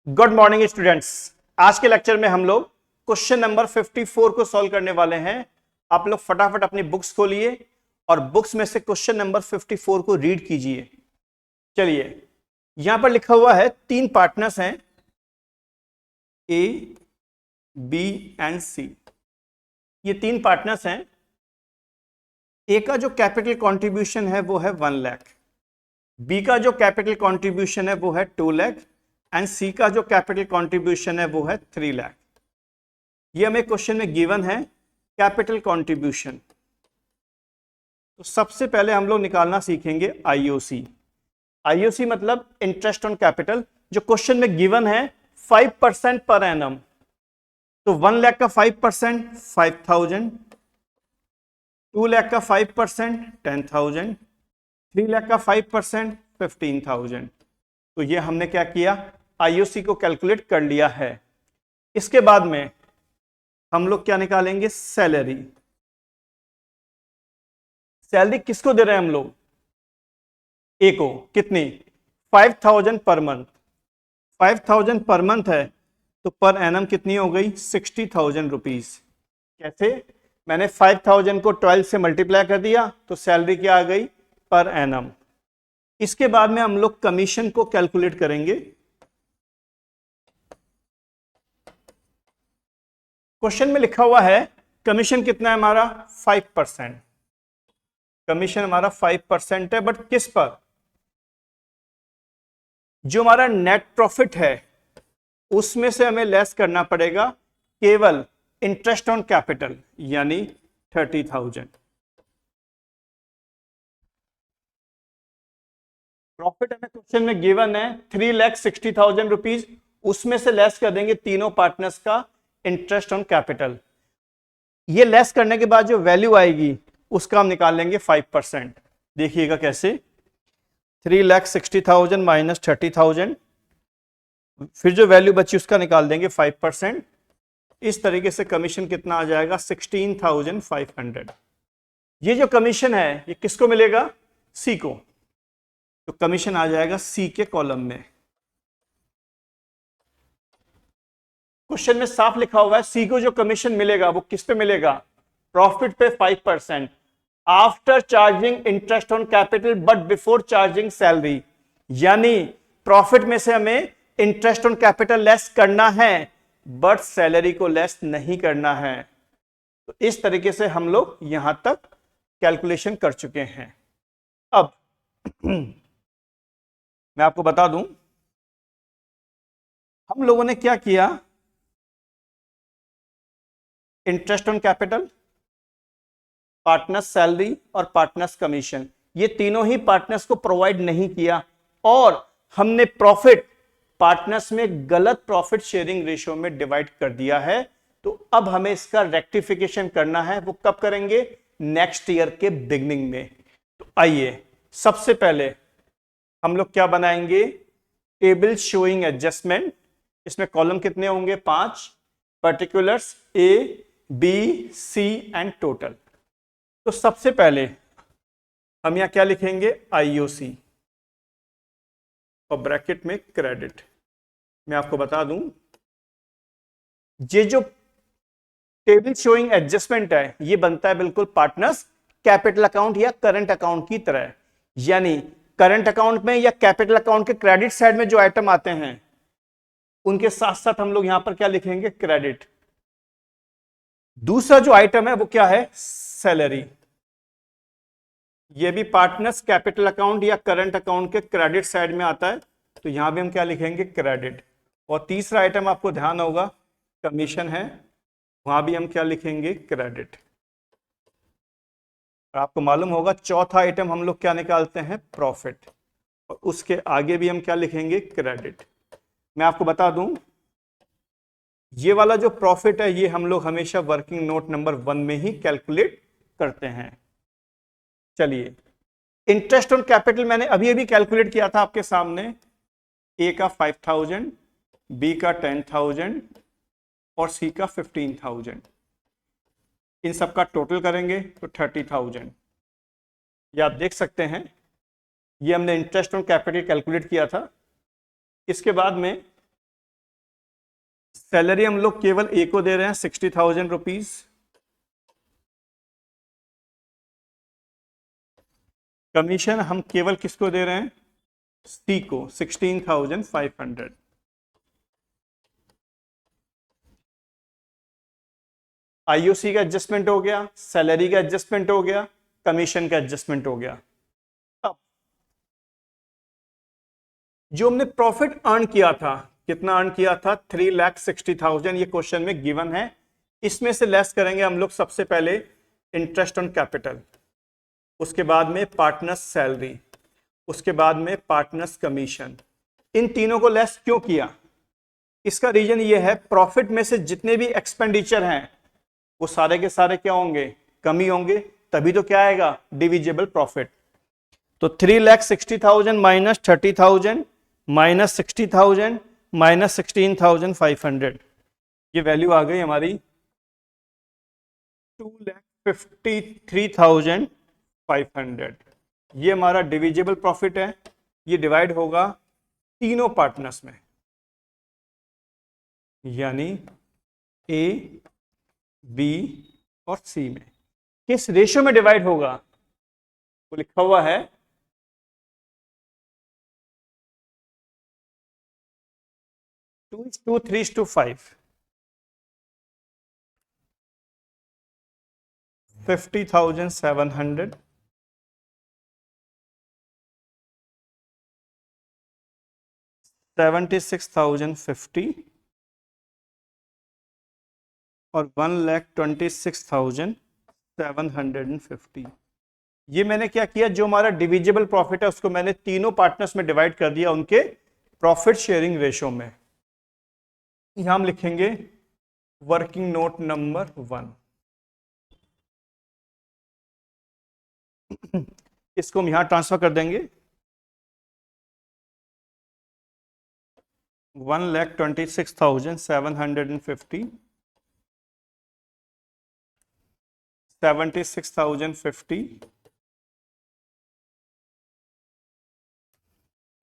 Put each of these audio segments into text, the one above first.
Good morning students. आज के lecture में हम लोग क्वेश्चन नंबर 54 को सॉल्व करने वाले हैं। आप लोग फटाफट अपनी बुक्स खोलिए और बुक्स में से क्वेश्चन नंबर 54 को रीड कीजिए। चलिए, यहां पर लिखा हुआ है तीन पार्टनर्स हैं ए, बी एंड सी। ये तीन पार्टनर्स हैं। ए का जो कैपिटल कंट्रीब्यूशन है वो है 1 लाख, बी का जो कैपिटल कंट्रीब्यूशन है वो है 2 लाख एंड सी का जो कैपिटल कंट्रीब्यूशन है वो है 3 लाख। ये हमें क्वेश्चन में गिवन है कैपिटल कंट्रीब्यूशन। तो सबसे पहले हम लोग निकालना सीखेंगे आईओसी। आईओसी मतलब इंटरेस्ट ऑन कैपिटल, जो क्वेश्चन में गिवन है 5% पर एनम। तो 1 लाख का 5% 5,000, 2 लाख का 5% 10,000, 3 लाख का 5% 15,000। तो ये हमने क्या किया, आईओसी को कैलकुलेट कर लिया है। इसके बाद में हम लोग क्या निकालेंगे, सैलरी। सैलरी किसको दे रहे हैं हम लोग, ए को। कितनी, 5,000 पर मंथ। 5,000 पर मंथ है तो पर एनम कितनी हो गई, 60,000 रुपीज। कैसे, मैंने 5,000 को 12 से मल्टीप्लाई कर दिया तो सैलरी क्या आ गई, पर एनम। इसके बाद में हम लोग कमीशन को कैलकुलेट करेंगे। क्वेश्चन में लिखा हुआ है कमीशन कितना है हमारा, 5%। कमीशन हमारा 5% है, बट किस पर, जो हमारा नेट प्रॉफिट है उसमें से हमें लेस करना पड़ेगा केवल इंटरेस्ट ऑन कैपिटल, यानी 30,000। प्रॉफिट हमें क्वेश्चन में गिवन है 3,60,000 रुपीज, उसमें से लेस कर देंगे तीनों पार्टनर्स का इंटरेस्ट ऑन कैपिटल। ये लेस करने के बाद जो वैल्यू आएगी उसका हम निकाल लेंगे 5%। देखिएगा कैसे, 3,60,000 माइनस 30,000, फिर जो वैल्यू बची उसका निकाल देंगे 5%। इस तरीके से कमीशन कितना आ जाएगा, 16,500। ये जो कमीशन है ये किसको मिलेगा, सी को। तो कमीशन आ जाएगा सी के कॉलम में। क्वेश्चन में साफ लिखा हुआ है सी को जो कमीशन मिलेगा वो किस पे मिलेगा, प्रॉफिट पे 5%, after charging interest on capital but before charging salary. यानी प्रॉफिट में से हमें इंटरेस्ट ऑन कैपिटल लेस करना है बट सैलरी को लेस नहीं करना है। तो इस तरीके से हम लोग यहां तक कैलकुलेशन कर चुके हैं। अब मैं आपको बता दूं हम लोगों ने क्या किया, interest on capital, partners salary और पार्टनर्स कमीशन, ये तीनों ही पार्टनर्स को प्रोवाइड नहीं किया और हमने प्रॉफिट पार्टनर्स में गलत प्रॉफिट शेयरिंग रेशियो में डिवाइड कर दिया है। तो अब हमें इसका रेक्टिफिकेशन करना है। वो कब करेंगे, नेक्स्ट ईयर के बिगनिंग में। तो आइए सबसे पहले हम लोग क्या बनाएंगे, टेबल शोइंग एडजस्टमेंट। इसमें कॉलम कितने होंगे, 5, particulars A, B, C and total. तो सबसे पहले हम यहां क्या लिखेंगे, आईओसी और ब्रैकेट में क्रेडिट। मैं आपको बता दूं ये जो टेबल शोइंग एडजस्टमेंट है ये बनता है बिल्कुल पार्टनर्स कैपिटल अकाउंट या करंट अकाउंट की तरह। यानी करंट अकाउंट में या कैपिटल अकाउंट के क्रेडिट साइड में जो आइटम आते हैं उनके साथ साथ हम लोग यहां पर क्या लिखेंगे, क्रेडिट। दूसरा जो आइटम है वो क्या है, सैलरी। ये भी पार्टनर्स कैपिटल अकाउंट या करंट अकाउंट के क्रेडिट साइड में आता है, तो यहां भी हम क्या लिखेंगे, क्रेडिट। और तीसरा आइटम आपको ध्यान होगा कमीशन है, वहां भी हम क्या लिखेंगे, क्रेडिट। और आपको मालूम होगा चौथा आइटम हम लोग क्या निकालते हैं, प्रॉफिट, और उसके आगे भी हम क्या लिखेंगे, क्रेडिट। मैं आपको बता दूं ये वाला जो प्रॉफिट है ये हम लोग हमेशा वर्किंग नोट नंबर 1 में ही कैलकुलेट करते हैं। चलिए, इंटरेस्ट ऑन कैपिटल मैंने अभी अभी कैलकुलेट किया था आपके सामने। ए का 5,000, बी का 10,000 और सी का 15,000। इन सब का टोटल करेंगे तो 30,000। ये आप देख सकते हैं, ये हमने इंटरेस्ट ऑन कैपिटल कैलकुलेट किया था। इसके बाद में सैलरी हम लोग केवल ए को दे रहे हैं 60,000 रुपीज। कमीशन हम केवल किसको दे रहे हैं, सी को 16,500। आईओसी का एडजस्टमेंट हो गया, सैलरी का एडजस्टमेंट हो गया, कमीशन का एडजस्टमेंट हो गया। अब जो हमने प्रॉफिट अर्न किया था, कितना अर्न किया था, 3,60,000, ये क्वेश्चन में गिवन है। इसमें से लेस करेंगे हम लोग सबसे पहले इंटरेस्ट ऑन कैपिटल, उसके बाद में पार्टनर्स सैलरी, उसके बाद में पार्टनर्स कमीशन। इन तीनों को लेस क्यों किया, इसका रीजन ये है, प्रॉफिट में से जितने भी एक्सपेंडिचर हैं वो सारे के सारे क्या होंगे, कमी होंगे, तभी तो क्या आएगा, डिविजिबल प्रॉफिट। तो 3,60,000 माइनस 30,000 माइनस 60,000 माइनस 16,500, ये वैल्यू आ गई हमारी 2,53,500। ये हमारा डिविजिबल प्रॉफिट है। ये डिवाइड होगा तीनों पार्टनर्स में, यानी ए, बी और सी में। किस रेशियो में डिवाइड होगा, वो लिखा हुआ है 2:3:5। 50,700, 76,050 और 1,26,750। ये मैंने क्या किया, जो हमारा डिविजिबल प्रॉफिट है उसको मैंने तीनों पार्टनर्स में डिवाइड कर दिया उनके प्रॉफिट शेयरिंग रेशियो में। यहां हम लिखेंगे वर्किंग नोट नंबर 1। इसको हम यहां ट्रांसफर कर देंगे, 1,26,750, 76,050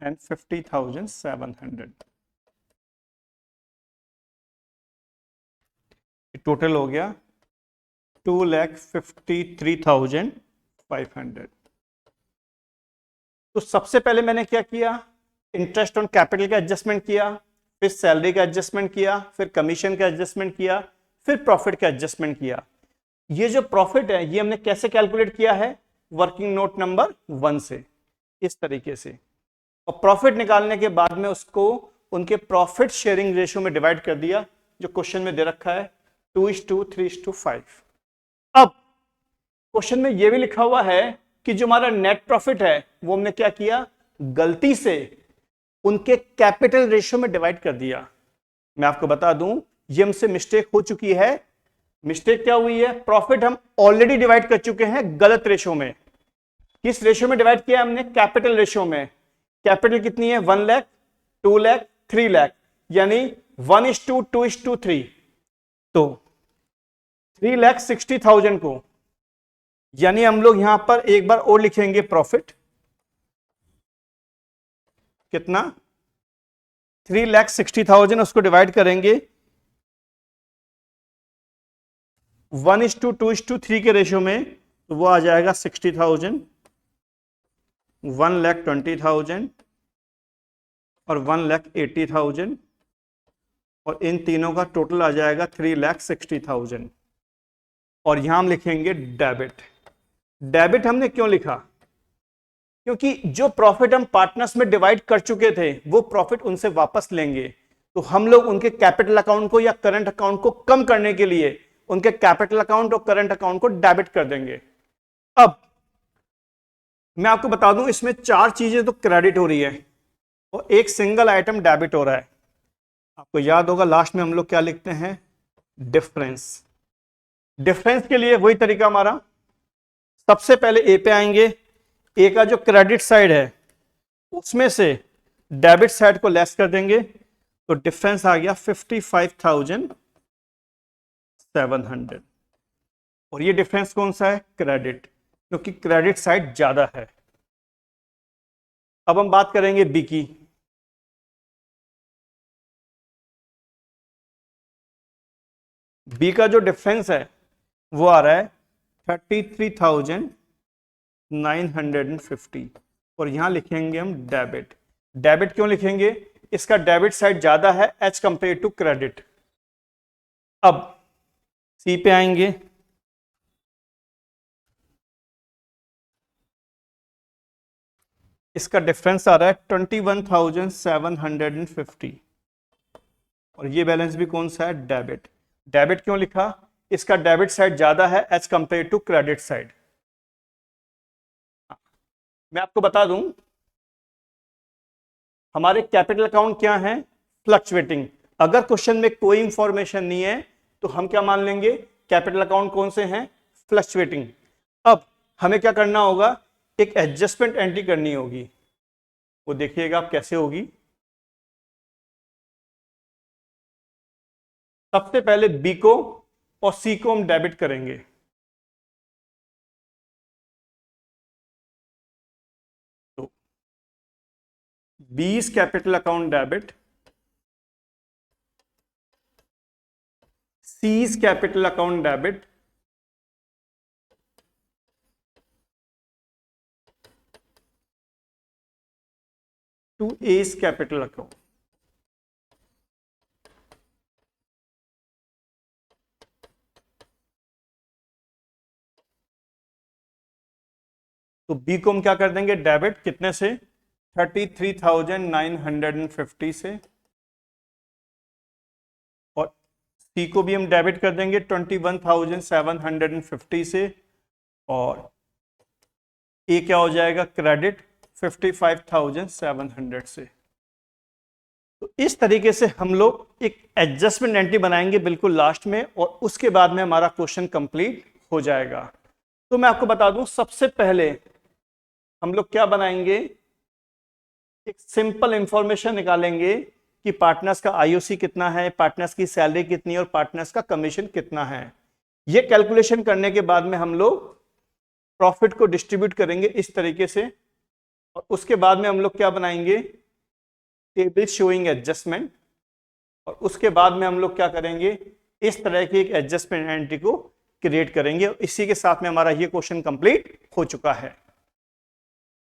and 50,700। टोटल हो गया 2,53,500। तो सबसे पहले मैंने क्या किया, इंटरेस्ट ऑन कैपिटल का एडजस्टमेंट किया, फिर सैलरी का एडजस्टमेंट किया, फिर कमीशन का एडजस्टमेंट किया, फिर प्रॉफिट का एडजस्टमेंट किया। ये जो प्रॉफिट है ये हमने कैसे कैलकुलेट किया है, वर्किंग नोट नंबर 1 से, इस तरीके से। और प्रॉफिट निकालने के बाद में उसको उनके प्रॉफिट शेयरिंग रेशियो में डिवाइड कर दिया, जो क्वेश्चन में दे रखा है 2:3:5। अब क्वेश्चन में यह भी लिखा हुआ है कि जो हमारा नेट प्रॉफिट है वो हमने क्या किया, गलती से उनके कैपिटल रेशियो में डिवाइड कर दिया। मैं आपको बता दूं ये हमसे मिस्टेक हो चुकी है। मिस्टेक क्या हुई है, प्रॉफिट हम ऑलरेडी डिवाइड कर चुके हैं गलत रेशियो में। किस रेशियो में डिवाइड किया हमने, कैपिटल रेशियो में। कैपिटल कितनी है, 1 लाख, 2 लाख, 3 लाख, यानी 1:2:3। तो 3,60,000 को, यानी हम लोग यहां पर एक बार और लिखेंगे प्रॉफिट कितना, 3,60,000, उसको डिवाइड करेंगे 1:2:3 के रेशियो में, तो वो आ जाएगा 60,000, 1,20,000 और 1,80,000, और इन तीनों का टोटल आ जाएगा 3,60,000। और यहां हम लिखेंगे डेबिट। डेबिट हमने क्यों लिखा, क्योंकि जो प्रॉफिट हम पार्टनर्स में डिवाइड कर चुके थे वो प्रॉफिट उनसे वापस लेंगे, तो हम लोग उनके कैपिटल अकाउंट को या करंट अकाउंट को कम करने के लिए उनके कैपिटल अकाउंट और करंट अकाउंट को डेबिट कर देंगे। अब मैं आपको बता दूं इसमें 4 चीजें तो क्रेडिट हो रही है और एक सिंगल आइटम डेबिट हो रहा है। आपको याद होगा लास्ट में हम लोग क्या लिखते हैं, डिफरेंस। डिफरेंस के लिए वही तरीका हमारा, सबसे पहले ए पे आएंगे, ए का जो क्रेडिट साइड है उसमें से डेबिट साइड को लेस कर देंगे, तो डिफरेंस आ गया 55,700। और ये डिफरेंस कौन सा है, क्रेडिट, क्योंकि क्रेडिट साइड ज्यादा है। अब हम बात करेंगे बी की। बी का जो डिफरेंस है वो आ रहा है 33,950 और यहां लिखेंगे हम डेबिट। डेबिट क्यों लिखेंगे? इसका डेबिट साइड ज्यादा है एज कंपेयर टू क्रेडिट। अब सी पे आएंगे। इसका डिफरेंस आ रहा है 21,750 और ये बैलेंस भी कौन सा है? डेबिट। डेबिट क्यों लिखा? इसका डेबिट साइड ज्यादा है as compare to credit side. मैं आपको बता दूं हमारे कैपिटल अकाउंट क्या है? फ्लक्चुएटिंग। अगर क्वेश्चन में कोई इंफॉर्मेशन नहीं है तो हम क्या मान लेंगे? कैपिटल अकाउंट कौन से हैं? फ्लक्चुएटिंग। अब हमें क्या करना होगा? एक एडजस्टमेंट एंट्री करनी होगी। वो देखिएगा आप कैसे होगी। सबसे पहले बी को और सी को हम डेबिट करेंगे। तो B's capital account debit, C's capital account debit, to A's capital account. तो बी को हम क्या कर देंगे? डेबिट कितने से? 33,950 से। और सी को भी हम डेबिट कर देंगे 21,750 से। और ए क्या हो जाएगा? क्रेडिट 55,700 से। तो इस तरीके से हम लोग एक एडजस्टमेंट एंट्री बनाएंगे बिल्कुल लास्ट में और उसके बाद में हमारा क्वेश्चन कंप्लीट हो जाएगा। तो मैं आपको बता दूं सबसे पहले हम लोग क्या बनाएंगे? एक सिंपल इंफॉर्मेशन निकालेंगे कि पार्टनर्स का आईओसी कितना है, पार्टनर्स की सैलरी कितनी है और पार्टनर्स का कमीशन कितना है। ये कैलकुलेशन करने के बाद में हम लोग प्रॉफिट को डिस्ट्रीब्यूट करेंगे इस तरीके से और उसके बाद में हम लोग क्या बनाएंगे? Table showing adjustment. और उसके बाद में हम लोग क्या करेंगे? इस तरह की एक एडजस्टमेंट एंट्री को क्रिएट करेंगे। इसी के साथ में हमारा ये क्वेश्चन कंप्लीट हो चुका है।